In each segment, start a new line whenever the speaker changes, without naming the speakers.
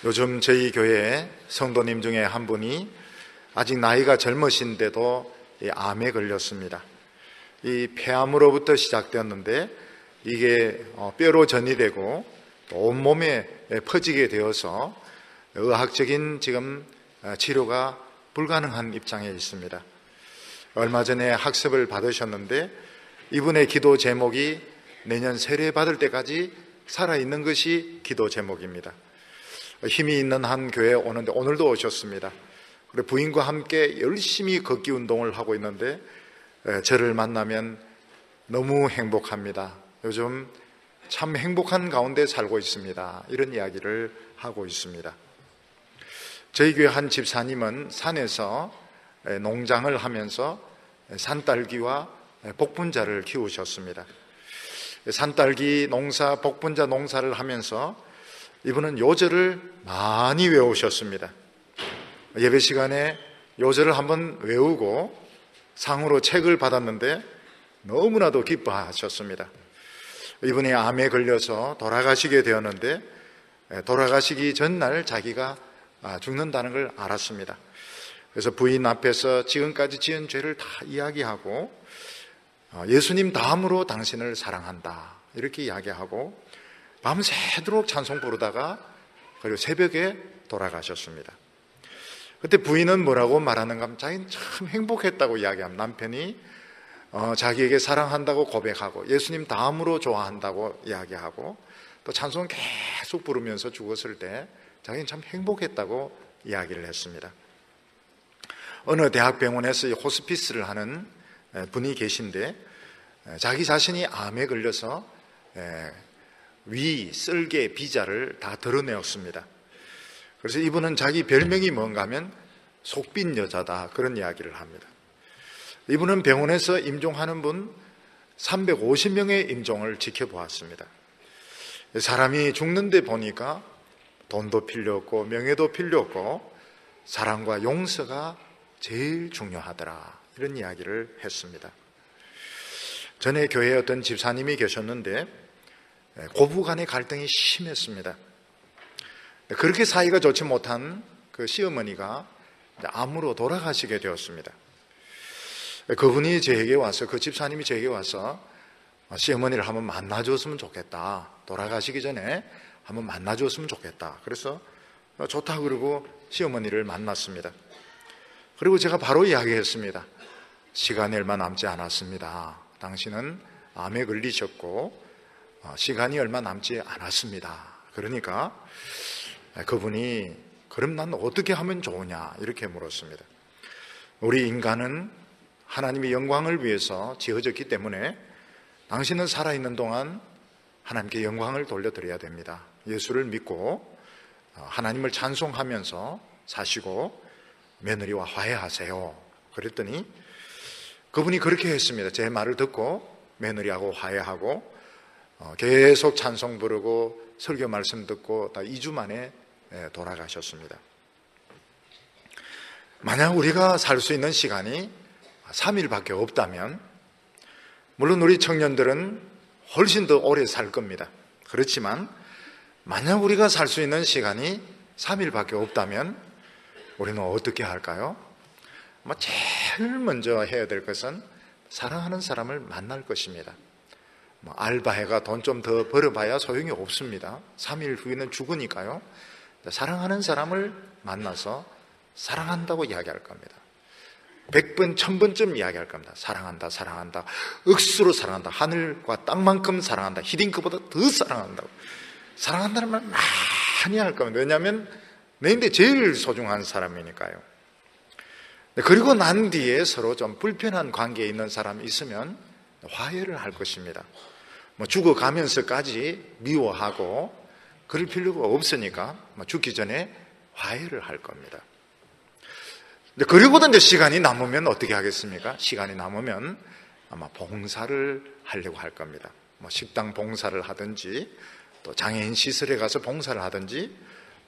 요즘 저희 교회 성도님 중에 한 분이 아직 나이가 젊으신데도 암에 걸렸습니다. 이 폐암으로부터 시작되었는데 이게 뼈로 전이되고 온몸에 퍼지게 되어서 의학적인 지금 치료가 불가능한 입장에 있습니다. 얼마 전에 학습을 받으셨는데 이분의 기도 제목이 내년 세례 받을 때까지 살아있는 것이 기도 제목입니다. 힘이 있는 한 교회에 오는데 오늘도 오셨습니다. 그리고 부인과 함께 열심히 걷기 운동을 하고 있는데 저를 만나면 너무 행복합니다. 요즘 참 행복한 가운데 살고 있습니다. 이런 이야기를 하고 있습니다. 저희 교회 한 집사님은 산에서 농장을 하면서 산딸기와 복분자를 키우셨습니다. 산딸기 농사, 복분자 농사를 하면서 이분은 요절을 많이 외우셨습니다. 예배 시간에 요절을 한번 외우고 상으로 책을 받았는데 너무나도 기뻐하셨습니다. 이분이 암에 걸려서 돌아가시게 되었는데 돌아가시기 전날 자기가 죽는다는 걸 알았습니다. 그래서 부인 앞에서 지금까지 지은 죄를 다 이야기하고 예수님 다음으로 당신을 사랑한다 이렇게 이야기하고 밤새도록 찬송 부르다가 그리고 새벽에 돌아가셨습니다. 그때 부인은 뭐라고 말하는가 하면 자기는 참 행복했다고 이야기합니다. 남편이 자기에게 사랑한다고 고백하고 예수님 다음으로 좋아한다고 이야기하고 또 찬송을 계속 부르면서 죽었을 때 자기는 참 행복했다고 이야기를 했습니다. 어느 대학병원에서 호스피스를 하는 분이 계신데 자기 자신이 암에 걸려서 위, 쓸개, 비자를 다 드러내었습니다. 그래서 이분은 자기 별명이 뭔가 하면 속빈 여자다 그런 이야기를 합니다. 이분은 병원에서 임종하는 분 350명의 임종을 지켜보았습니다. 사람이 죽는데 보니까 돈도 필요 없고 명예도 필요 없고 사랑과 용서가 제일 중요하더라 이런 이야기를 했습니다. 전에 교회에 어떤 집사님이 계셨는데 고부 간의 갈등이 심했습니다. 그렇게 사이가 좋지 못한 그 시어머니가 암으로 돌아가시게 되었습니다. 그분이 저에게 와서 그 집사님이 저에게 와서 시어머니를 한번 만나줬으면 좋겠다. 돌아가시기 전에 한번 만나줬으면 좋겠다. 그래서 좋다 그러고 시어머니를 만났습니다. 그리고 제가 바로 이야기했습니다. 시간이 얼마 남지 않았습니다. 당신은 암에 걸리셨고 시간이 얼마 남지 않았습니다. 그러니까 그분이 그럼 난 어떻게 하면 좋으냐 이렇게 물었습니다. 우리 인간은 하나님의 영광을 위해서 지어졌기 때문에 당신은 살아있는 동안 하나님께 영광을 돌려드려야 됩니다. 예수를 믿고 하나님을 찬송하면서 사시고 며느리와 화해하세요. 그랬더니 그분이 그렇게 했습니다. 제 말을 듣고 며느리하고 화해하고 계속 찬송 부르고 설교 말씀 듣고 다 2주 만에 돌아가셨습니다. 만약 우리가 살 수 있는 시간이 3일밖에 없다면 물론 우리 청년들은 훨씬 더 오래 살 겁니다. 그렇지만 만약 우리가 살 수 있는 시간이 3일밖에 없다면 우리는 어떻게 할까요? 제일 먼저 해야 될 것은 사랑하는 사람을 만날 것입니다. 알바해가 돈 좀 더 벌어봐야 소용이 없습니다. 3일 후에는 죽으니까요. 사랑하는 사람을 만나서 사랑한다고 이야기할 겁니다. 100번, 1000번쯤 이야기할 겁니다. 사랑한다, 사랑한다. 억수로 사랑한다. 하늘과 땅만큼 사랑한다. 히딩크보다 더 사랑한다고. 사랑한다는 말 많이 할 겁니다. 왜냐하면 내인데 제일 소중한 사람이니까요. 그리고 난 뒤에 서로 좀 불편한 관계에 있는 사람이 있으면 화해를 할 것입니다. 죽어가면서까지 미워하고 그럴 필요가 없으니까 죽기 전에 화해를 할 겁니다. 그리고도 이제 시간이 남으면 어떻게 하겠습니까? 시간이 남으면 아마 봉사를 하려고 할 겁니다. 식당 봉사를 하든지 또 장애인 시설에 가서 봉사를 하든지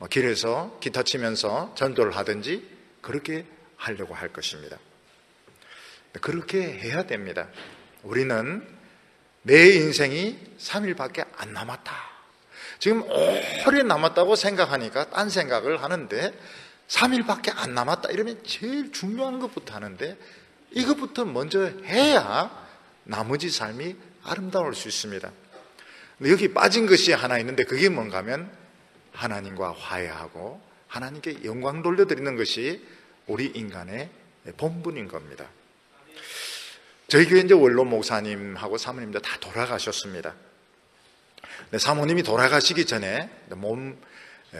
길에서 기타 치면서 전도를 하든지 그렇게 하려고 할 것입니다. 그렇게 해야 됩니다. 우리는 내 인생이 3일밖에 안 남았다. 지금 오래 남았다고 생각하니까 딴 생각을 하는데 3일밖에 안 남았다 이러면 제일 중요한 것부터 하는데 이것부터 먼저 해야 나머지 삶이 아름다울 수 있습니다. 근데 여기 빠진 것이 하나 있는데 그게 뭔가 하면 하나님과 화해하고 하나님께 영광 돌려드리는 것이 우리 인간의 본분인 겁니다. 저희 교회 이제 원로 목사님하고 사모님도 다 돌아가셨습니다. 근데 사모님이 돌아가시기 전에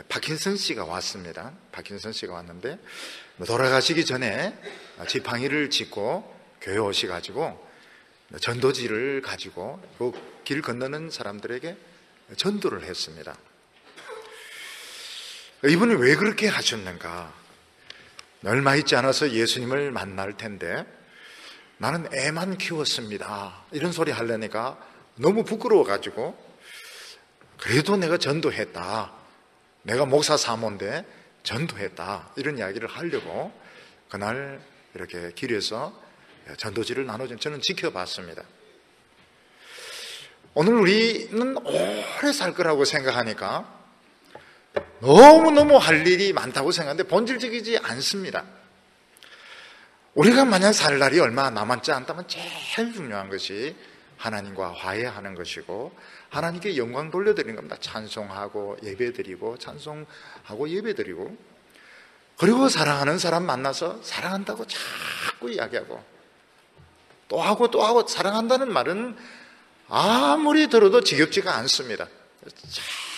파킨슨 씨가 왔습니다. 파킨슨 씨가 왔는데 돌아가시기 전에 지팡이를 짚고 교회 오셔가지고 전도지를 가지고 그 길 건너는 사람들에게 전도를 했습니다. 이분이 왜 그렇게 하셨는가? 얼마 있지 않아서 예수님을 만날 텐데 나는 애만 키웠습니다 이런 소리 하려니까 너무 부끄러워가지고 그래도 내가 전도했다, 내가 목사 사모인데 전도했다 이런 이야기를 하려고 그날 이렇게 길에서 전도지를 나눠준 저는 지켜봤습니다. 오늘 우리는 오래 살 거라고 생각하니까 너무너무 할 일이 많다고 생각하는데 본질적이지 않습니다. 우리가 만약 살 날이 얼마 남았지 않다면 제일 중요한 것이 하나님과 화해하는 것이고 하나님께 영광 돌려드리는 겁니다. 찬송하고 예배드리고 찬송하고 예배드리고 그리고 사랑하는 사람 만나서 사랑한다고 자꾸 이야기하고 또 하고 또 하고 사랑한다는 말은 아무리 들어도 지겹지가 않습니다.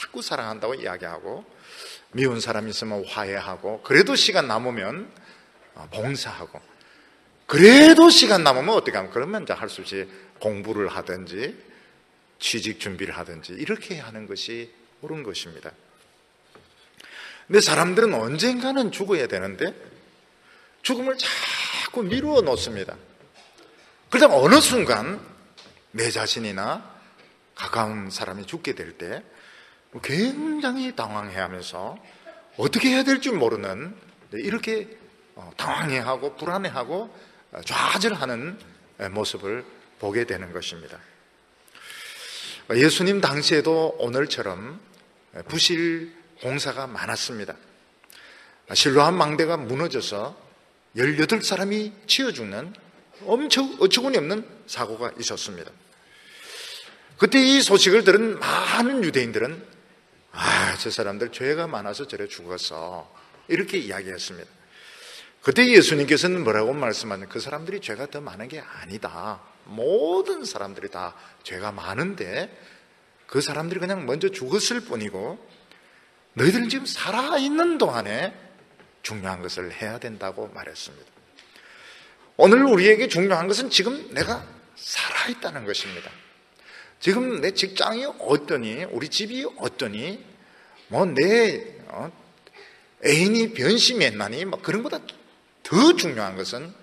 자꾸 사랑한다고 이야기하고 미운 사람이 있으면 화해하고 그래도 시간 남으면 봉사하고 그래도 시간 남으면 어떻게 하면 그러면 이제 할 수 없이 공부를 하든지 취직 준비를 하든지 이렇게 하는 것이 옳은 것입니다. 근데 사람들은 언젠가는 죽어야 되는데 죽음을 자꾸 미루어 놓습니다. 그러다 어느 순간 내 자신이나 가까운 사람이 죽게 될 때 굉장히 당황해하면서 어떻게 해야 될지 모르는 이렇게 당황해하고 불안해하고 좌절하는 모습을 보게 되는 것입니다. 예수님 당시에도 오늘처럼 부실 공사가 많았습니다. 실로암 망대가 무너져서 18사람이 치여 죽는 엄청 어처구니 없는 사고가 있었습니다. 그때 이 소식을 들은 많은 유대인들은 저 사람들 죄가 많아서 저래 죽었어 이렇게 이야기했습니다. 그때 예수님께서는 뭐라고 말씀하셨냐면 그 사람들이 죄가 더 많은 게 아니다. 모든 사람들이 다 죄가 많은데 그 사람들이 그냥 먼저 죽었을 뿐이고 너희들은 지금 살아있는 동안에 중요한 것을 해야 된다고 말했습니다. 오늘 우리에게 중요한 것은 지금 내가 살아있다는 것입니다. 지금 내 직장이 어떠니, 우리 집이 어떠니, 내 애인이 변심했나니, 그런 것보다 더 중요한 것은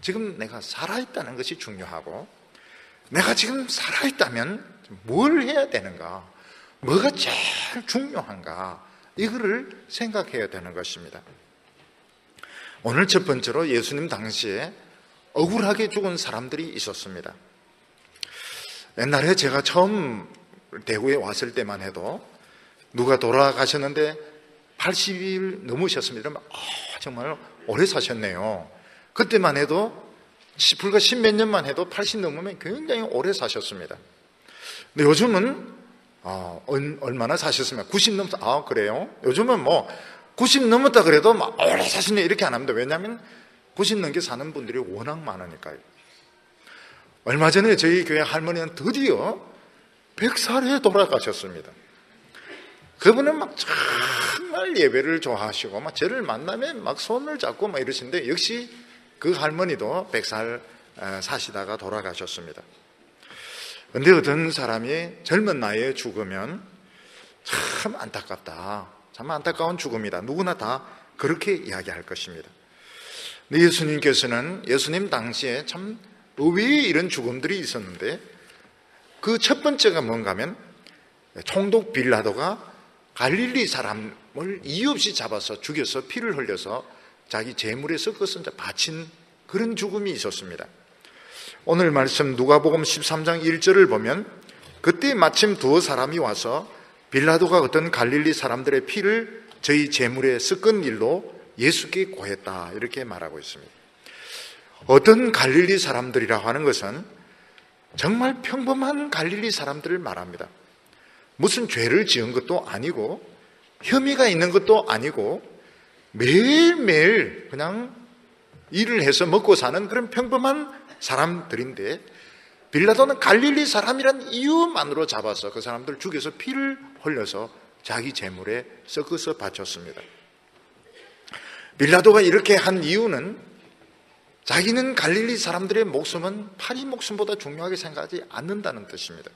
지금 내가 살아있다는 것이 중요하고, 내가 지금 살아있다면 뭘 해야 되는가, 뭐가 제일 중요한가, 이거를 생각해야 되는 것입니다. 오늘 첫 번째로 예수님 당시에 억울하게 죽은 사람들이 있었습니다. 옛날에 제가 처음 대구에 왔을 때만 해도 누가 돌아가셨는데 80일 넘으셨습니다. 이러면 정말 오래 사셨네요. 그때만 해도 불과 10몇 년만 해도 80 넘으면 굉장히 오래 사셨습니다. 근데 요즘은 얼마나 사셨으면 90 넘었다. 그래요? 요즘은 90 넘었다 그래도 오래 사시네 이렇게 안 합니다. 왜냐하면 90 넘게 사는 분들이 워낙 많으니까요. 얼마 전에 저희 교회 할머니는 드디어 100살에 돌아가셨습니다. 그분은 정말 예배를 좋아하시고 저를 만나면 손을 잡고 이러시는데 역시 그 할머니도 100살 사시다가 돌아가셨습니다. 그런데 어떤 사람이 젊은 나이에 죽으면 참 안타깝다. 참 안타까운 죽음이다. 누구나 다 그렇게 이야기할 것입니다. 근데 예수님께서는 예수님 당시에 참 의외의 이런 죽음들이 있었는데 그 첫 번째가 뭔가 하면 총독 빌라도가 갈릴리 사람을 이유 없이 잡아서 죽여서 피를 흘려서 자기 제물에 섞어서 바친 그런 죽음이 있었습니다. 오늘 말씀 누가복음 13장 1절을 보면 그때 마침 두 사람이 와서 빌라도가 어떤 갈릴리 사람들의 피를 저희 제물에 섞은 일로 예수께 고했다, 이렇게 말하고 있습니다. 어떤 갈릴리 사람들이라고 하는 것은 정말 평범한 갈릴리 사람들을 말합니다. 무슨 죄를 지은 것도 아니고 혐의가 있는 것도 아니고 매일매일 그냥 일을 해서 먹고 사는 그런 평범한 사람들인데, 빌라도는 갈릴리 사람이란 이유만으로 잡아서 그 사람들 죽여서 피를 흘려서 자기 제물에 섞어서 바쳤습니다. 빌라도가 이렇게 한 이유는 자기는 갈릴리 사람들의 목숨은 파리 목숨보다 중요하게 생각하지 않는다는 뜻입니다.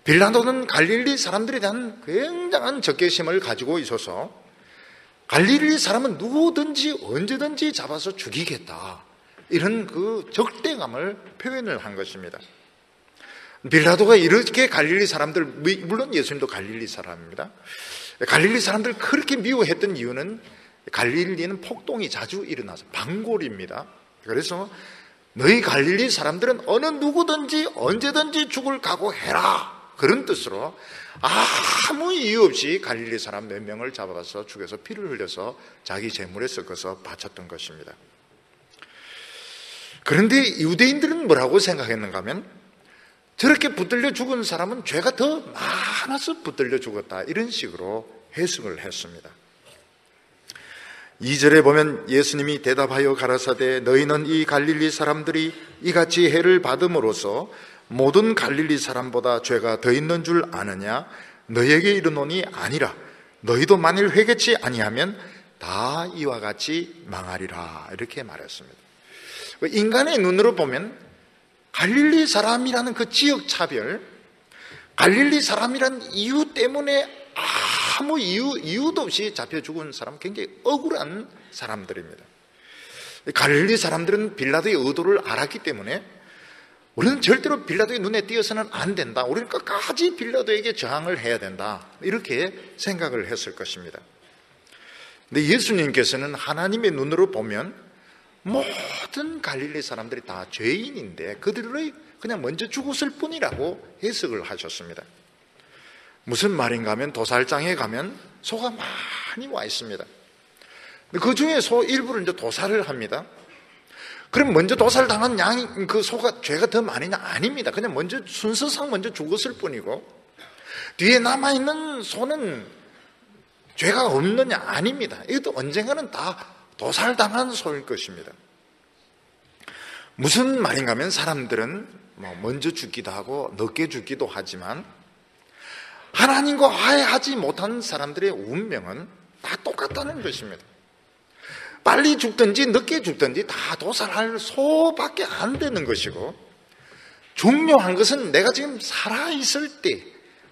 빌라도는 갈릴리 사람들에 대한 굉장한 적개심을 가지고 있어서 갈릴리 사람은 누구든지 언제든지 잡아서 죽이겠다, 이런 그 적대감을 표현을 한 것입니다. 빌라도가 이렇게 갈릴리 사람들, 물론 예수님도 갈릴리 사람입니다. 갈릴리 사람들 그렇게 미워했던 이유는 갈릴리는 폭동이 자주 일어나서 방골입니다. 그래서 너희 갈릴리 사람들은 어느 누구든지 언제든지 죽을 각오해라, 그런 뜻으로 아무 이유 없이 갈릴리 사람 몇 명을 잡아서 죽여서 피를 흘려서 자기 제물에 섞어서 바쳤던 것입니다. 그런데 유대인들은 뭐라고 생각했는가 하면, 저렇게 붙들려 죽은 사람은 죄가 더 많아서 붙들려 죽었다, 이런 식으로 해석을 했습니다. 2절에 보면 예수님이 대답하여 가라사대 너희는 이 갈릴리 사람들이 이같이 해를 받음으로써 모든 갈릴리 사람보다 죄가 더 있는 줄 아느냐? 너희에게 이르노니 아니라 너희도 만일 회개치 아니하면 다 이와 같이 망하리라, 이렇게 말했습니다. 인간의 눈으로 보면 갈릴리 사람이라는 그 지역 차별, 갈릴리 사람이라는 이유 때문에 아무 이유도 없이 잡혀 죽은 사람, 굉장히 억울한 사람들입니다. 갈릴리 사람들은 빌라도의 의도를 알았기 때문에 우리는 절대로 빌라도의 눈에 띄어서는 안 된다, 우리는 끝까지 빌라도에게 저항을 해야 된다, 이렇게 생각을 했을 것입니다. 근데 예수님께서는 하나님의 눈으로 보면 모든 갈릴리 사람들이 다 죄인인데 그들을 그냥 먼저 죽었을 뿐이라고 해석을 하셨습니다. 무슨 말인가 하면, 도살장에 가면 소가 많이 와 있습니다. 그 중에 소 일부를 이제 도살을 합니다. 그럼 먼저 도살당한 양이, 그 소가 죄가 더 많으냐? 아닙니다. 그냥 먼저 순서상 먼저 죽었을 뿐이고, 뒤에 남아있는 소는 죄가 없느냐? 아닙니다. 이것도 언젠가는 다 도살당한 소일 것입니다. 무슨 말인가 하면, 사람들은 먼저 죽기도 하고 늦게 죽기도 하지만 하나님과 화해하지 못한 사람들의 운명은 다 똑같다는 것입니다. 빨리 죽든지 늦게 죽든지 다 도살할 소밖에 안 되는 것이고, 중요한 것은 내가 지금 살아있을 때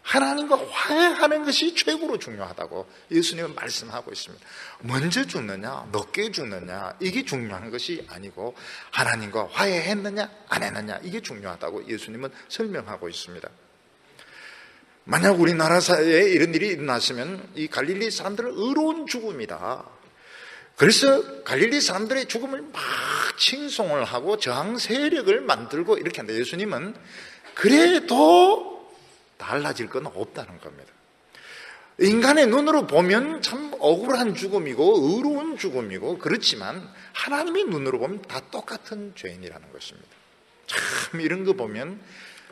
하나님과 화해하는 것이 최고로 중요하다고 예수님은 말씀하고 있습니다. 먼저 죽느냐 늦게 죽느냐 이게 중요한 것이 아니고, 하나님과 화해했느냐 안 했느냐 이게 중요하다고 예수님은 설명하고 있습니다. 만약 우리나라 사회에 이런 일이 일어났으면 이 갈릴리 사람들은 의로운 죽음이다, 그래서 갈릴리 사람들의 죽음을 막 칭송을 하고 저항 세력을 만들고 이렇게 한다. 예수님은 그래도 달라질 건 없다는 겁니다. 인간의 눈으로 보면 참 억울한 죽음이고 의로운 죽음이고, 그렇지만 하나님의 눈으로 보면 다 똑같은 죄인이라는 것입니다. 참 이런 거 보면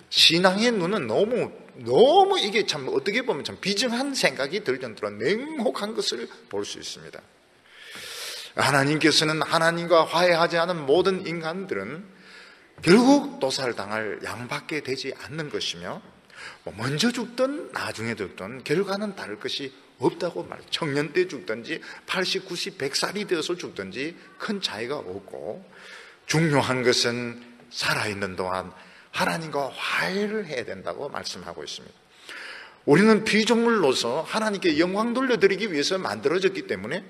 신앙의 눈은 너무 이게 참 어떻게 보면 참 비정한 생각이 들 정도로 냉혹한 것을 볼 수 있습니다. 하나님께서는 하나님과 화해하지 않은 모든 인간들은 결국 도살당할 양밖에 되지 않는 것이며, 먼저 죽든 나중에 죽든 결과는 다를 것이 없다고 말해요. 청년 때 죽든지 80, 90, 100살이 되어서 죽든지 큰 차이가 없고, 중요한 것은 살아있는 동안 하나님과 화해를 해야 된다고 말씀하고 있습니다. 우리는 피조물로서 하나님께 영광 돌려드리기 위해서 만들어졌기 때문에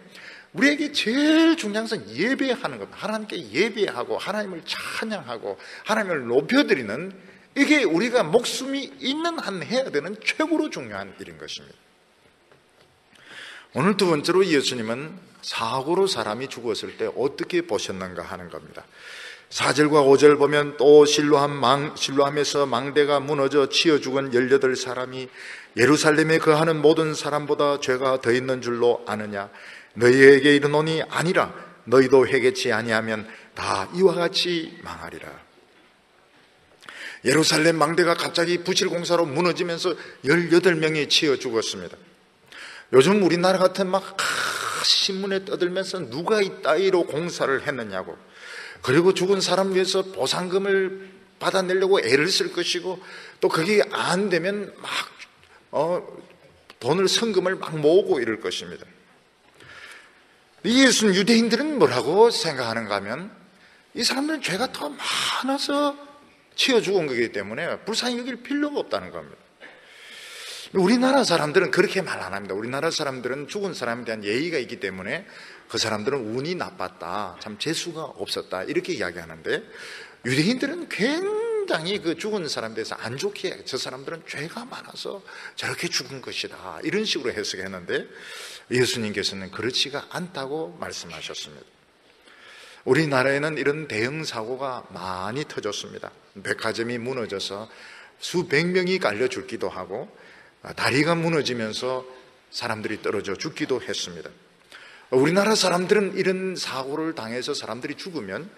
우리에게 제일 중요한 것은 예배하는 겁니다. 하나님께 예배하고 하나님을 찬양하고 하나님을 높여드리는, 이게 우리가 목숨이 있는 한 해야 되는 최고로 중요한 일인 것입니다. 오늘 두 번째로 예수님은 사고로 사람이 죽었을 때 어떻게 보셨는가 하는 겁니다. 4절과 5절 보면 또 실로암에서 망대가 무너져 치어 죽은 18사람이 예루살렘에 거하는 모든 사람보다 죄가 더 있는 줄로 아느냐. 너희에게 이르노니 아니라 너희도 회개치 아니하면 다 이와 같이 망하리라. 예루살렘 망대가 갑자기 부실공사로 무너지면서 18명이 치어 죽었습니다. 요즘 우리나라 같은 막 신문에 떠들면서 누가 이 따위로 공사를 했느냐고, 그리고 죽은 사람 위해서 보상금을 받아내려고 애를 쓸 것이고, 또 그게 안 되면 막 돈을 성금을 막 모으고 이럴 것입니다. 예수는 유대인들은 뭐라고 생각하는가 하면, 이 사람들은 죄가 더 많아서 치여 죽은 거기 때문에 불쌍히 여길 필요가 없다는 겁니다. 우리나라 사람들은 그렇게 말 안 합니다. 우리나라 사람들은 죽은 사람에 대한 예의가 있기 때문에 그 사람들은 운이 나빴다, 참 재수가 없었다, 이렇게 이야기하는데, 유대인들은 굉장히 그 죽은 사람에 대해서 안 좋게 해요. 저 사람들은 죄가 많아서 저렇게 죽은 것이다, 이런 식으로 해석했는데, 예수님께서는 그렇지가 않다고 말씀하셨습니다. 우리나라에는 이런 대형 사고가 많이 터졌습니다. 백화점이 무너져서 수백 명이 깔려 죽기도 하고, 다리가 무너지면서 사람들이 떨어져 죽기도 했습니다. 우리나라 사람들은 이런 사고를 당해서 사람들이 죽으면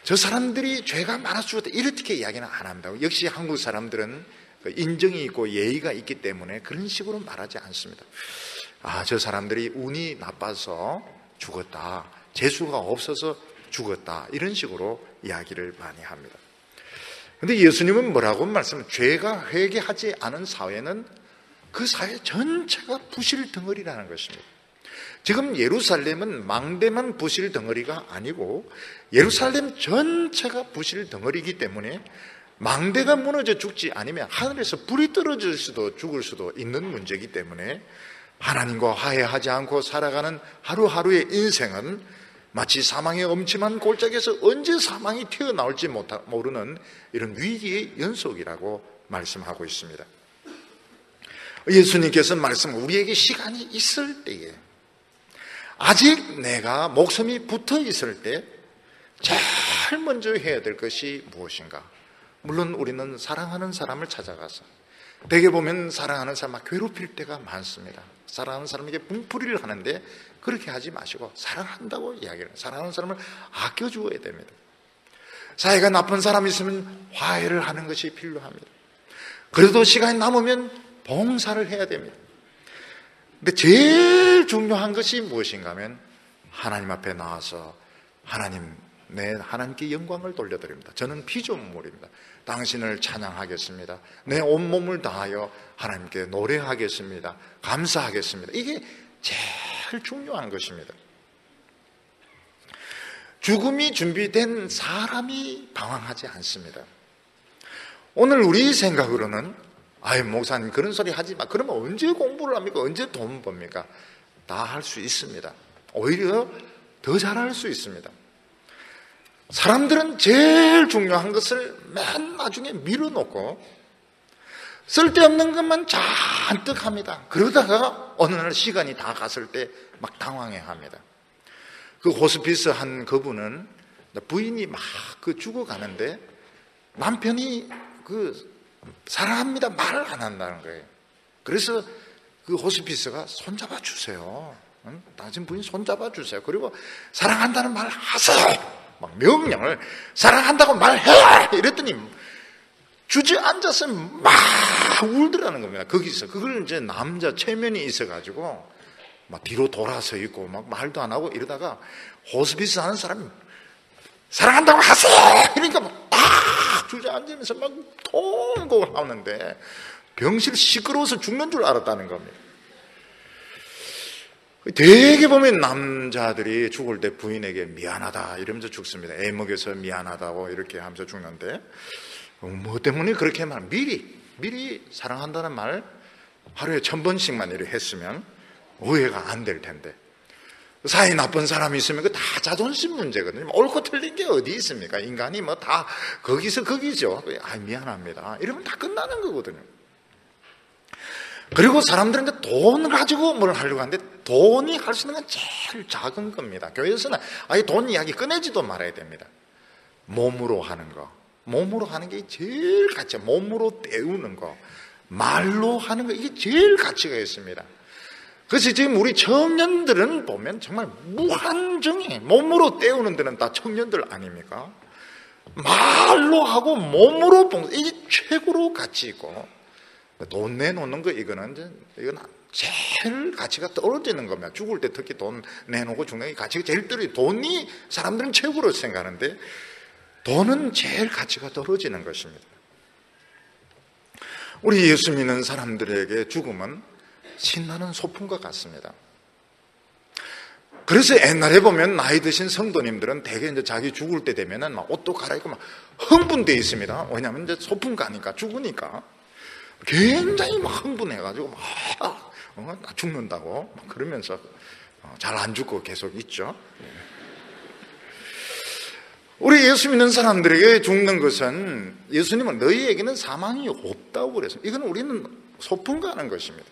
저 사람들이 죄가 많아서 죽었다, 이렇게 이야기는 안 합니다. 역시 한국 사람들은 인정이 있고 예의가 있기 때문에 그런 식으로 말하지 않습니다. 저 사람들이 운이 나빠서 죽었다, 재수가 없어서 죽었다, 이런 식으로 이야기를 많이 합니다. 그런데 예수님은 뭐라고 말씀을, 죄가 회개하지 않은 사회는 그 사회 전체가 부실 덩어리라는 것입니다. 지금 예루살렘은 망대만 부실 덩어리가 아니고 예루살렘 전체가 부실 덩어리이기 때문에 망대가 무너져 죽지 않으면 하늘에서 불이 떨어질 수도 죽을 수도 있는 문제이기 때문에 하나님과 화해하지 않고 살아가는 하루하루의 인생은 마치 사망의 엄침한 골짜기에서 언제 사망이 튀어나올지 모르는 이런 위기의 연속이라고 말씀하고 있습니다. 예수님께서 우리에게 시간이 있을 때에, 아직 내가 목숨이 붙어 있을 때 제일 먼저 해야 될 것이 무엇인가? 물론 우리는 사랑하는 사람을 찾아가서, 대개 보면 사랑하는 사람 막 괴롭힐 때가 많습니다. 사랑하는 사람에게 분풀이를 하는데 그렇게 하지 마시고 사랑한다고 이야기를, 사랑하는 사람을 아껴주어야 됩니다. 사이가 나쁜 사람이 있으면 화해를 하는 것이 필요합니다. 그래도 시간이 남으면 봉사를 해야 됩니다. 근데 제일 중요한 것이 무엇인가 하면 하나님 앞에 나와서 하나님께 영광을 돌려드립니다. 저는 피조물입니다. 당신을 찬양하겠습니다. 내 온몸을 다하여 하나님께 노래하겠습니다. 감사하겠습니다. 이게 제일 중요한 것입니다. 죽음이 준비된 사람이 방황하지 않습니다. 오늘 우리 생각으로는 목사님 그런 소리 하지 마, 그러면 언제 공부를 합니까? 언제 돈 법니까? 다 할 수 있습니다. 오히려 더 잘할 수 있습니다. 사람들은 제일 중요한 것을 맨 나중에 밀어놓고 쓸데없는 것만 잔뜩 합니다. 그러다가 어느 날 시간이 다 갔을 때 막 당황해합니다. 그 호스피스 한 그분은 부인이 막 죽어가는데 남편이 사랑합니다 말을 안 한다는 거예요. 그래서 그 호스피스가 손잡아 주세요. 당신 부인 손잡아 주세요. 그리고 사랑한다는 말 하세요. 막 명령을, 사랑한다고 말해! 이랬더니 주저앉아서 막 울더라는 겁니다. 거기서. 그걸 이제 남자 체면이 있어가지고 막 뒤로 돌아서 있고 막 말도 안 하고 이러다가 호스피스 하는 사람이 사랑한다고 하세요! 그러니까 막 주저앉으면서 막 통곡을 하는데 병실 시끄러워서 죽는 줄 알았다는 겁니다. 되게 보면 남자들이 죽을 때 부인에게 미안하다 이러면서 죽습니다. 애 먹여서 미안하다고 이렇게 하면서 죽는데, 뭐 때문에 그렇게 미리 사랑한다는 말 하루에 1000번씩만 이렇게 했으면 오해가 안 될 텐데, 사이 나쁜 사람이 있으면 그 다 자존심 문제거든요. 옳고 틀린 게 어디 있습니까? 인간이 뭐 다 거기서 거기죠. 미안합니다 이러면 다 끝나는 거거든요. 그리고 사람들은 돈 가지고 뭘 하려고 하는데 돈이 할 수 있는 건 제일 작은 겁니다. 교회에서는 돈 이야기 꺼내지도 말아야 됩니다. 몸으로 하는 거, 몸으로 하는 게 제일 가치, 몸으로 때우는 거, 말로 하는 거, 이게 제일 가치가 있습니다. 그래서 지금 우리 청년들은 보면 정말 무한정에 몸으로 때우는 데는 다 청년들 아닙니까? 말로 하고 몸으로 봉사, 이게 최고로 가치 있고, 돈 내놓는 거, 이건 제일 가치가 떨어지는 겁니다. 죽을 때 특히 돈 내놓고 죽는 게 가치가 제일 떨어져요. 돈이 사람들은 최고로 생각하는데 돈은 제일 가치가 떨어지는 것입니다. 우리 예수 믿는 사람들에게 죽음은 신나는 소풍과 같습니다. 그래서 옛날에 보면 나이 드신 성도님들은 대개 이제 자기 죽을 때 되면은 막 옷도 갈아입고 막 흥분되어 있습니다. 왜냐하면 이제 소풍 가니까, 죽으니까 굉장히 막 흥분해가지고 막 나 죽는다고 막 그러면서 잘 안 죽고 계속 있죠. 우리 예수 믿는 사람들에게 죽는 것은, 예수님은 너희에게는 사망이 없다고 그랬습니다. 이건 우리는 소풍 가는 것입니다.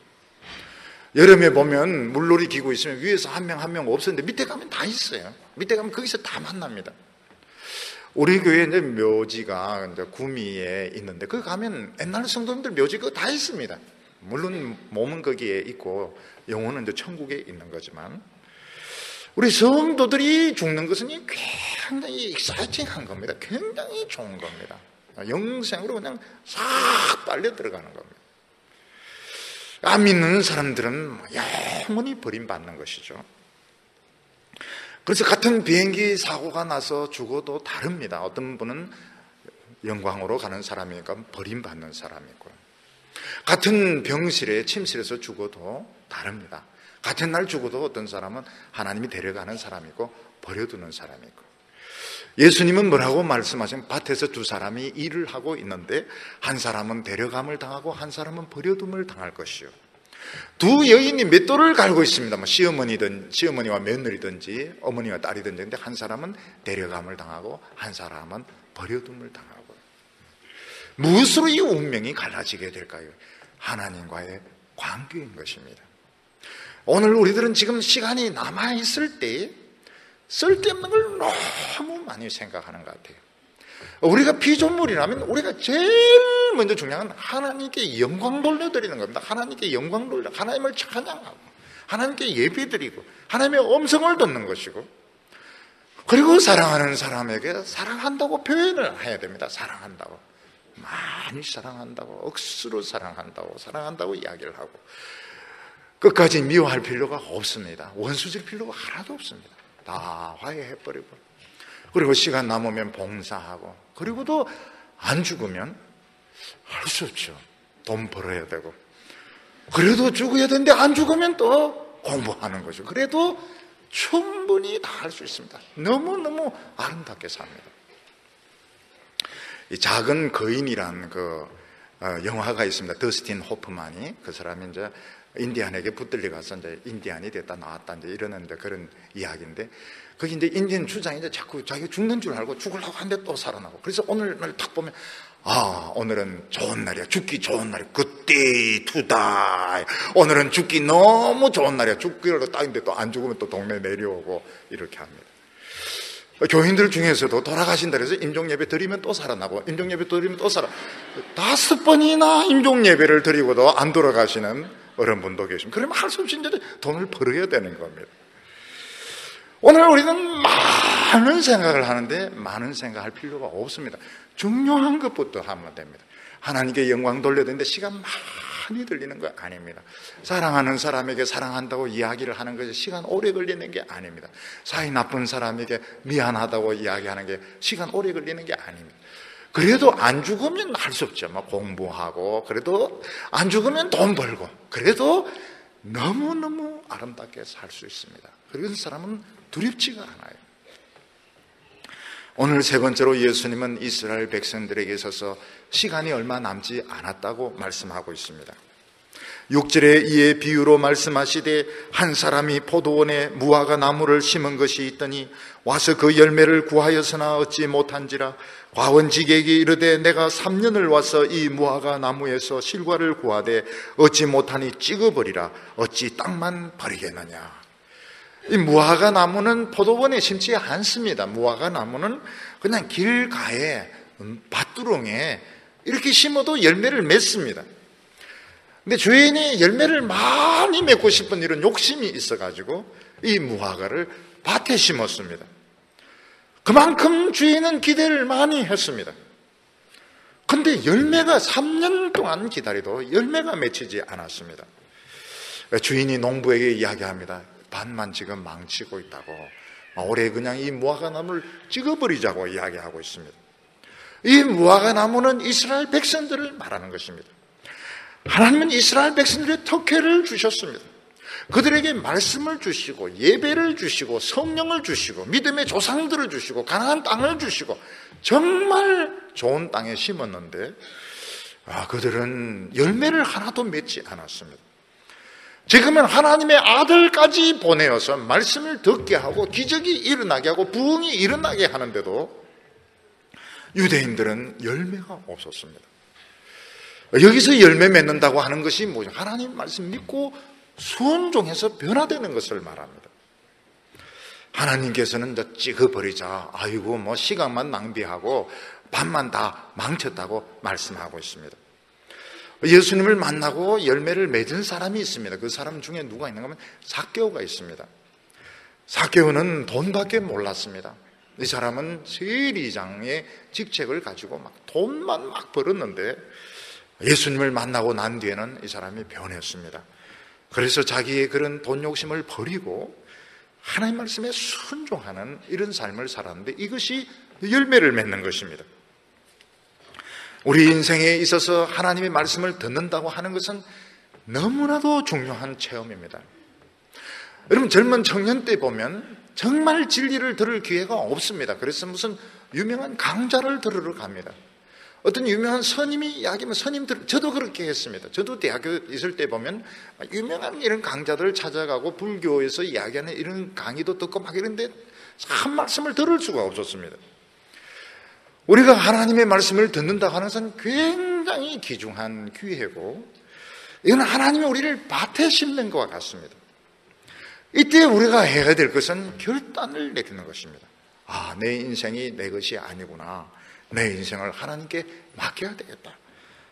여름에 보면 물놀이 기구 있으면 위에서 한 명 한 명 없었는데 밑에 가면 다 있어요. 밑에 가면 거기서 다 만납니다. 우리 교회 이제 묘지가 이제 구미에 있는데 거기 가면 옛날 성도님들 묘지 그거 다 있습니다. 물론 몸은 거기에 있고 영혼은 이제 천국에 있는 거지만, 우리 성도들이 죽는 것은 굉장히 익사이팅한 겁니다. 굉장히 좋은 겁니다. 영생으로 그냥 싹 빨려 들어가는 겁니다. 안 믿는 사람들은 영원히 버림받는 것이죠. 그래서 같은 비행기 사고가 나서 죽어도 다릅니다. 어떤 분은 영광으로 가는 사람이니까 버림받는 사람이고, 같은 병실에 침실에서 죽어도 다릅니다. 같은 날 죽어도 어떤 사람은 하나님이 데려가는 사람이고 버려두는 사람이고, 예수님은 뭐라고 말씀하시면 밭에서 두 사람이 일을 하고 있는데 한 사람은 데려감을 당하고 한 사람은 버려둠을 당할 것이요, 두 여인이 맷돌을 갈고 있습니다. 뭐 시어머니와 며느리든지 어머니와 딸이든지. 근데 한 사람은 데려감을 당하고 한 사람은 버려둠을 당하고. 무엇으로 이 운명이 갈라지게 될까요? 하나님과의 관계인 것입니다. 오늘 우리들은 지금 시간이 남아있을 때 쓸데없는 걸 너무 많이 생각하는 것 같아요. 우리가 피조물이라면 우리가 제일 먼저 중요한 건 하나님께 영광 돌려드리는 겁니다. 하나님께 영광 돌려, 하나님을 찬양하고 하나님께 예배드리고 하나님의 음성을 듣는 것이고, 그리고 사랑하는 사람에게 사랑한다고 표현을 해야 됩니다. 사랑한다고, 많이 사랑한다고, 억수로 사랑한다고 이야기를 하고, 끝까지 미워할 필요가 없습니다. 원수질 필요가 하나도 없습니다. 다 화해해버리고, 그리고 시간 남으면 봉사하고, 그리고도 안 죽으면 할 수 없죠. 돈 벌어야 되고, 그래도 죽어야 되는데 안 죽으면 또 공부하는 거죠. 그래도 충분히 다 할 수 있습니다. 너무너무 아름답게 삽니다. 이 작은 거인이란 영화가 있습니다. 더스틴 호프만이, 그 사람이 이제 인디안에게 붙들려 가서 이제 인디안이 됐다 나왔다 이제 이러는데 그런 이야기인데, 거기 이제 인디안 주장이 이제 자꾸 자기가 죽는 줄 알고 죽으려고 하는데 또 살아나고, 그래서 오늘날 딱 보면 오늘은 좋은 날이야. 죽기 좋은 날이야. Good day to die. 오늘은 죽기 너무 좋은 날이야. 죽기로 딱인데 또 안 죽으면 또 동네 내려오고 이렇게 합니다. 교인들 중에서도 돌아가신다 해서 임종예배 드리면 또 살아나고, 임종예배 드리면 또 5번이나 임종예배를 드리고도 안 돌아가시는 어른분도 계십니다. 그러면 할 수 없이 이제 돈을 벌어야 되는 겁니다. 오늘 우리는 많은 생각을 하는데 많은 생각할 필요가 없습니다. 중요한 것부터 하면 됩니다. 하나님께 영광 돌려야 되는데 시간 많이 들리는 거 아닙니다. 사랑하는 사람에게 사랑한다고 이야기를 하는 것이 시간 오래 걸리는 게 아닙니다. 사이 나쁜 사람에게 미안하다고 이야기하는 게 시간 오래 걸리는 게 아닙니다. 그래도 안 죽으면 할 수 없죠. 막 공부하고, 그래도 안 죽으면 돈 벌고, 그래도 너무너무 아름답게 살 수 있습니다. 그런 사람은 두렵지가 않아요. 오늘 세 번째로 예수님은 이스라엘 백성들에게 있어서 시간이 얼마 남지 않았다고 말씀하고 있습니다. 6절에 이에 비유로 말씀하시되 한 사람이 포도원에 무화과 나무를 심은 것이 있더니 와서 그 열매를 구하였으나 얻지 못한지라 과원직에게 이르되 내가 3년을 와서 이 무화과 나무에서 실과를 구하되 얻지 못하니 찍어버리라. 어찌 땅만 버리겠느냐. 이 무화과 나무는 포도원에 심지 않습니다. 무화과 나무는 그냥 길가에 밭두렁에 이렇게 심어도 열매를 맺습니다. 근데 주인이 열매를 많이 맺고 싶은 이런 욕심이 있어가지고 이 무화과를 밭에 심었습니다. 그만큼 주인은 기대를 많이 했습니다. 근데 열매가 3년 동안 기다려도 열매가 맺히지 않았습니다. 주인이 농부에게 이야기합니다. 밭만 지금 망치고 있다고. 올해 그냥 이 무화과 나무를 찍어버리자고 이야기하고 있습니다. 이 무화과 나무는 이스라엘 백성들을 말하는 것입니다. 하나님은 이스라엘 백성들의 특혜를 주셨습니다. 그들에게 말씀을 주시고 예배를 주시고 성령을 주시고 믿음의 조상들을 주시고 가나안 땅을 주시고 정말 좋은 땅에 심었는데 그들은 열매를 하나도 맺지 않았습니다. 지금은 하나님의 아들까지 보내어서 말씀을 듣게 하고 기적이 일어나게 하고 부흥이 일어나게 하는데도 유대인들은 열매가 없었습니다. 여기서 열매 맺는다고 하는 것이 뭐죠? 하나님 말씀 믿고 순종해서 변화되는 것을 말합니다. 하나님께서는 찍어버리자. 아이고 뭐 시간만 낭비하고 밭만 다 망쳤다고 말씀하고 있습니다. 예수님을 만나고 열매를 맺은 사람이 있습니다. 그 사람 중에 누가 있는가 하면 삭개오가 있습니다. 삭개오는 돈밖에 몰랐습니다. 이 사람은 세리장의 직책을 가지고 막 돈만 막 벌었는데 예수님을 만나고 난 뒤에는 이 사람이 변했습니다. 그래서 자기의 그런 돈 욕심을 버리고 하나님 말씀에 순종하는 이런 삶을 살았는데 이것이 열매를 맺는 것입니다. 우리 인생에 있어서 하나님의 말씀을 듣는다고 하는 것은 너무나도 중요한 체험입니다. 여러분 젊은 청년 때 보면 정말 진리를 들을 기회가 없습니다. 그래서 무슨 유명한 강좌를 들으러 갑니다. 어떤 유명한 스님이 이야기하면 스님들, 저도 그렇게 했습니다. 저도 대학교 있을 때 보면 유명한 이런 강자들을 찾아가고 불교에서 이야기하는 이런 강의도 듣고 막 이런데 참 말씀을 들을 수가 없었습니다. 우리가 하나님의 말씀을 듣는다고 하는 것은 굉장히 귀중한 기회고 이건 하나님이 우리를 밭에 심는 것과 같습니다. 이때 우리가 해야 될 것은 결단을 내리는 것입니다. 내 인생이 내 것이 아니구나. 내 인생을 하나님께 맡겨야 되겠다.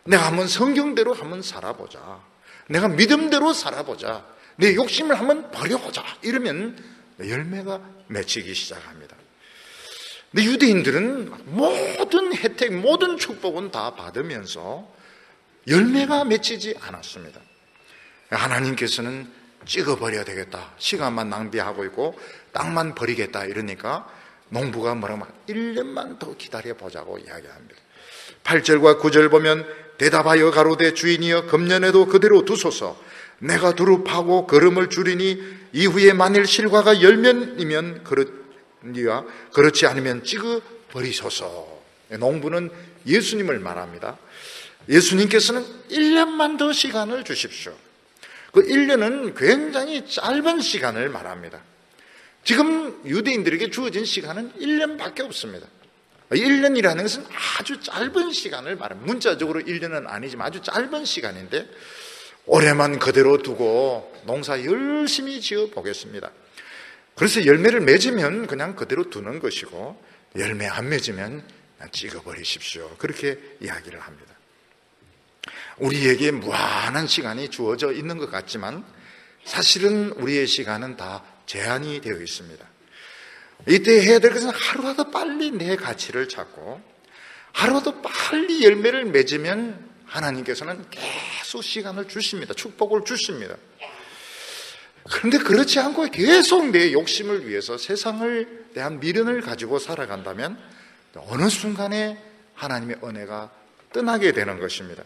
내가 한번 성경대로 한번 살아보자. 내가 믿음대로 살아보자. 내 욕심을 한번 버려보자. 이러면 열매가 맺히기 시작합니다. 근데 유대인들은 모든 혜택, 모든 축복은 다 받으면서 열매가 맺히지 않았습니다. 하나님께서는 찍어버려야 되겠다. 시간만 낭비하고 있고 땅만 버리겠다. 이러니까 농부가 뭐라고 하면 1년만 더 기다려보자고 이야기합니다. 8절과 9절 보면 대답하여 가로되 주인이여 금년에도 그대로 두소서. 내가 두루 파고 거름을 줄이니 이후에 만일 실과가 열면이면 그렇니와 그렇지 않으면 찍어버리소서. 농부는 예수님을 말합니다. 예수님께서는 1년만 더 시간을 주십시오. 그 1년은 굉장히 짧은 시간을 말합니다. 지금 유대인들에게 주어진 시간은 1년밖에 없습니다. 1년이라는 것은 아주 짧은 시간을 말합니다. 문자적으로 1년은 아니지만 아주 짧은 시간인데 올해만 그대로 두고 농사 열심히 지어 보겠습니다. 그래서 열매를 맺으면 그냥 그대로 두는 것이고 열매 안 맺으면 찍어버리십시오. 그렇게 이야기를 합니다. 우리에게 무한한 시간이 주어져 있는 것 같지만 사실은 우리의 시간은 다 제한이 되어 있습니다. 이때 해야 될 것은 하루라도 빨리 내 가치를 찾고 하루라도 빨리 열매를 맺으면 하나님께서는 계속 시간을 주십니다. 축복을 주십니다. 그런데 그렇지 않고 계속 내 욕심을 위해서 세상을 대한 미련을 가지고 살아간다면 어느 순간에 하나님의 은혜가 떠나게 되는 것입니다.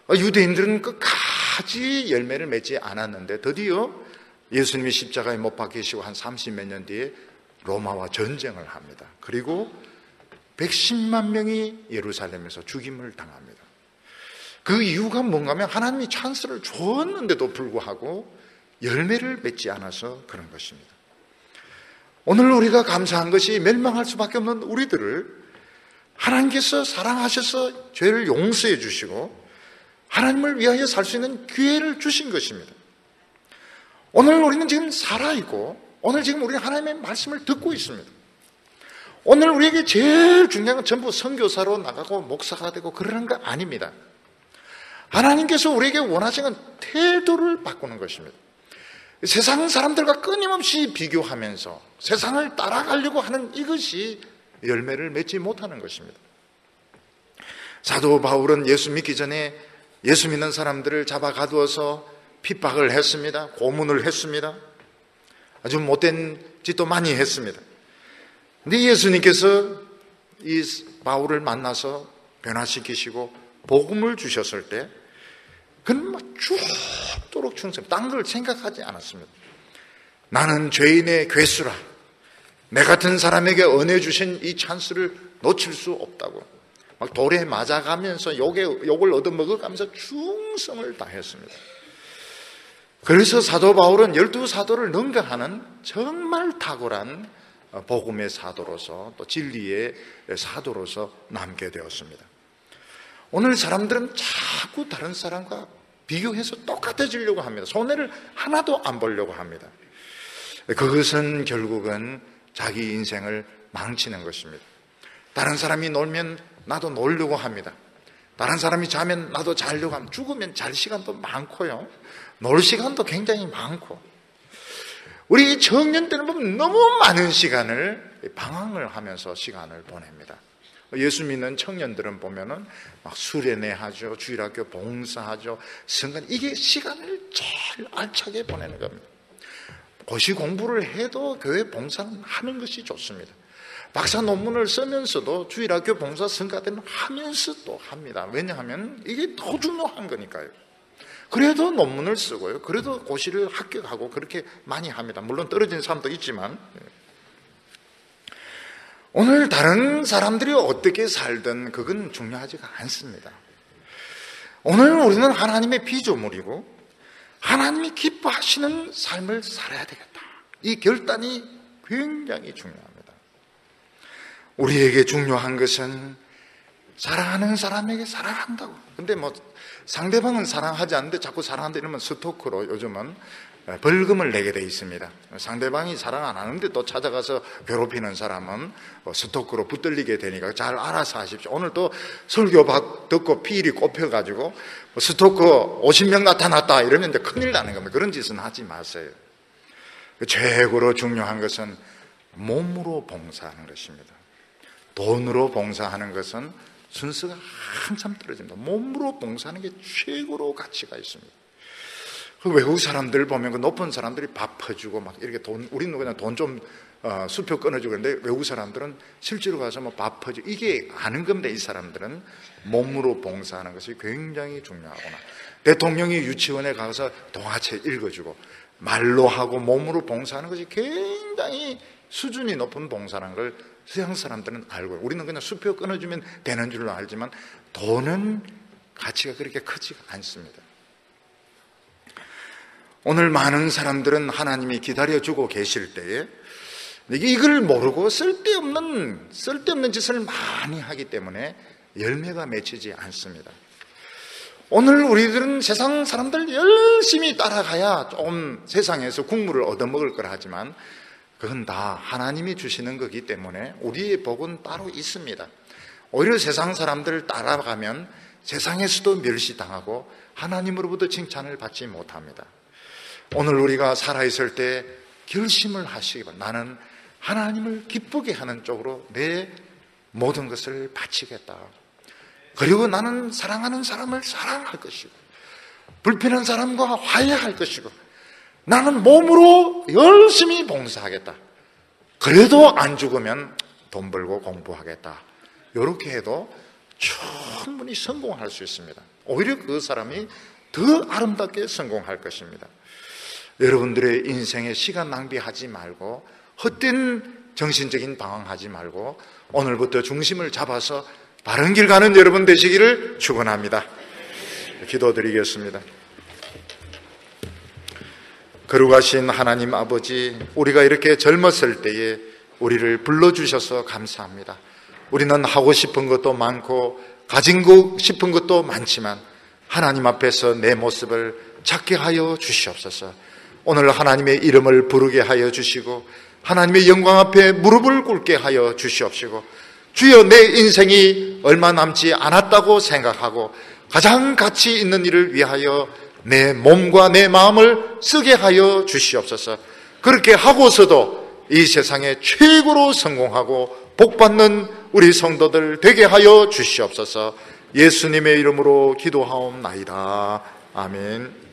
유대인들은 끝까지 열매를 맺지 않았는데 드디어 예수님이 십자가에 못 박히시고 한 30몇 년 뒤에 로마와 전쟁을 합니다. 그리고 110만 명이 예루살렘에서 죽임을 당합니다. 그 이유가 뭔가 하면 하나님이 찬스를 주었는데도 불구하고 열매를 맺지 않아서 그런 것입니다. 오늘 우리가 감사한 것이 멸망할 수밖에 없는 우리들을 하나님께서 사랑하셔서 죄를 용서해 주시고 하나님을 위하여 살 수 있는 기회를 주신 것입니다. 오늘 우리는 지금 살아있고 오늘 지금 우리는 하나님의 말씀을 듣고 있습니다. 오늘 우리에게 제일 중요한 건 전부 선교사로 나가고 목사가 되고 그러는 거 아닙니다. 하나님께서 우리에게 원하시는 건 태도를 바꾸는 것입니다. 세상 사람들과 끊임없이 비교하면서 세상을 따라가려고 하는 이것이 열매를 맺지 못하는 것입니다. 사도 바울은 예수 믿기 전에 예수 믿는 사람들을 잡아 가두어서 핍박을 했습니다. 고문을 했습니다. 아주 못된 짓도 많이 했습니다. 근데 예수님께서 이 바울을 만나서 변화시키시고 복음을 주셨을 때 그는 막 죽도록 충성, 딴 걸 생각하지 않았습니다. 나는 죄인의 괴수라. 내 같은 사람에게 은혜 주신 이 찬스를 놓칠 수 없다고 막 돌에 맞아가면서 욕을 얻어먹어가면서 충성을 다했습니다. 그래서 사도 바울은 12사도를 능가하는 정말 탁월한 복음의 사도로서 또 진리의 사도로서 남게 되었습니다. 오늘 사람들은 자꾸 다른 사람과 비교해서 똑같아지려고 합니다. 손해를 하나도 안 보려고 합니다. 그것은 결국은 자기 인생을 망치는 것입니다. 다른 사람이 놀면 나도 놀려고 합니다. 다른 사람이 자면 나도 자려고 합니다. 죽으면 잘 시간도 많고요. 놀 시간도 굉장히 많고. 우리 청년 때는 보면 너무 많은 시간을 방황을 하면서 시간을 보냅니다. 예수 믿는 청년들은 보면은 막 수련회 하죠. 주일학교 봉사하죠. 성간 이게 시간을 제일 알차게 보내는 겁니다. 고시 공부를 해도 교회 봉사는 하는 것이 좋습니다. 박사 논문을 쓰면서도 주일학교 봉사 성가대는 하면서 또 합니다. 왜냐하면 이게 더 중요한 거니까요. 그래도 논문을 쓰고요. 그래도 고시를 합격하고 그렇게 많이 합니다. 물론 떨어진 사람도 있지만 오늘 다른 사람들이 어떻게 살든 그건 중요하지가 않습니다. 오늘 우리는 하나님의 피조물이고 하나님이 기뻐하시는 삶을 살아야 되겠다. 이 결단이 굉장히 중요합니다. 우리에게 중요한 것은 사랑하는 사람에게 사랑한다고. 근데 뭐 상대방은 사랑하지 않는데 자꾸 사랑한다 이러면 스토커로 요즘은 벌금을 내게 돼 있습니다. 상대방이 사랑 안 하는데 또 찾아가서 괴롭히는 사람은 스토커로 붙들리게 되니까 잘 알아서 하십시오. 오늘 또 설교 듣고 피일이 꼽혀가지고 스토커 50명 나타났다 이러면 이제 큰일 나는 겁니다. 그런 짓은 하지 마세요. 최고로 중요한 것은 몸으로 봉사하는 것입니다. 돈으로 봉사하는 것은 순서가 한참 떨어집니다. 몸으로 봉사하는 게 최고로 가치가 있습니다. 그 외국 사람들 보면 그 높은 사람들이 밥 퍼주고 막 이렇게 우리는 그냥 돈 좀 수표 끊어주고 그런데 외국 사람들은 실제로 가서 뭐 밥 퍼주고 이게 아는 겁니다. 이 사람들은 몸으로 봉사하는 것이 굉장히 중요하구나. 대통령이 유치원에 가서 동화책 읽어주고 말로 하고 몸으로 봉사하는 것이 굉장히 수준이 높은 봉사라는 걸 서양 사람들은 알고 우리는 그냥 수표 끊어주면 되는 줄로 알지만 돈은 가치가 그렇게 크지가 않습니다. 오늘 많은 사람들은 하나님이 기다려주고 계실 때에 이걸 모르고 쓸데없는 짓을 많이 하기 때문에 열매가 맺히지 않습니다. 오늘 우리들은 세상 사람들 열심히 따라가야 좀 세상에서 국물을 얻어먹을 거라 하지만 그건 다 하나님이 주시는 거기 때문에 우리의 복은 따로 있습니다. 오히려 세상 사람들을 따라가면 세상에서도 멸시당하고 하나님으로부터 칭찬을 받지 못합니다. 오늘 우리가 살아있을 때 결심을 하시기 바랍니다. 나는 하나님을 기쁘게 하는 쪽으로 내 모든 것을 바치겠다. 그리고 나는 사랑하는 사람을 사랑할 것이고 불편한 사람과 화해할 것이고 나는 몸으로 열심히 봉사하겠다. 그래도 안 죽으면 돈 벌고 공부하겠다. 이렇게 해도 충분히 성공할 수 있습니다. 오히려 그 사람이 더 아름답게 성공할 것입니다. 여러분들의 인생에 시간 낭비하지 말고 헛된 정신적인 방황하지 말고 오늘부터 중심을 잡아서 바른 길 가는 여러분 되시기를 축원합니다. 기도드리겠습니다. 거룩하신 하나님 아버지, 우리가 이렇게 젊었을 때에 우리를 불러주셔서 감사합니다. 우리는 하고 싶은 것도 많고 가지고 싶은 것도 많지만 하나님 앞에서 내 모습을 찾게 하여 주시옵소서. 오늘 하나님의 이름을 부르게 하여 주시고 하나님의 영광 앞에 무릎을 꿇게 하여 주시옵시고, 주여 내 인생이 얼마 남지 않았다고 생각하고 가장 가치 있는 일을 위하여 내 몸과 내 마음을 쓰게 하여 주시옵소서. 그렇게 하고서도 이 세상에 최고로 성공하고 복받는 우리 성도들 되게 하여 주시옵소서. 예수님의 이름으로 기도하옵나이다. 아멘.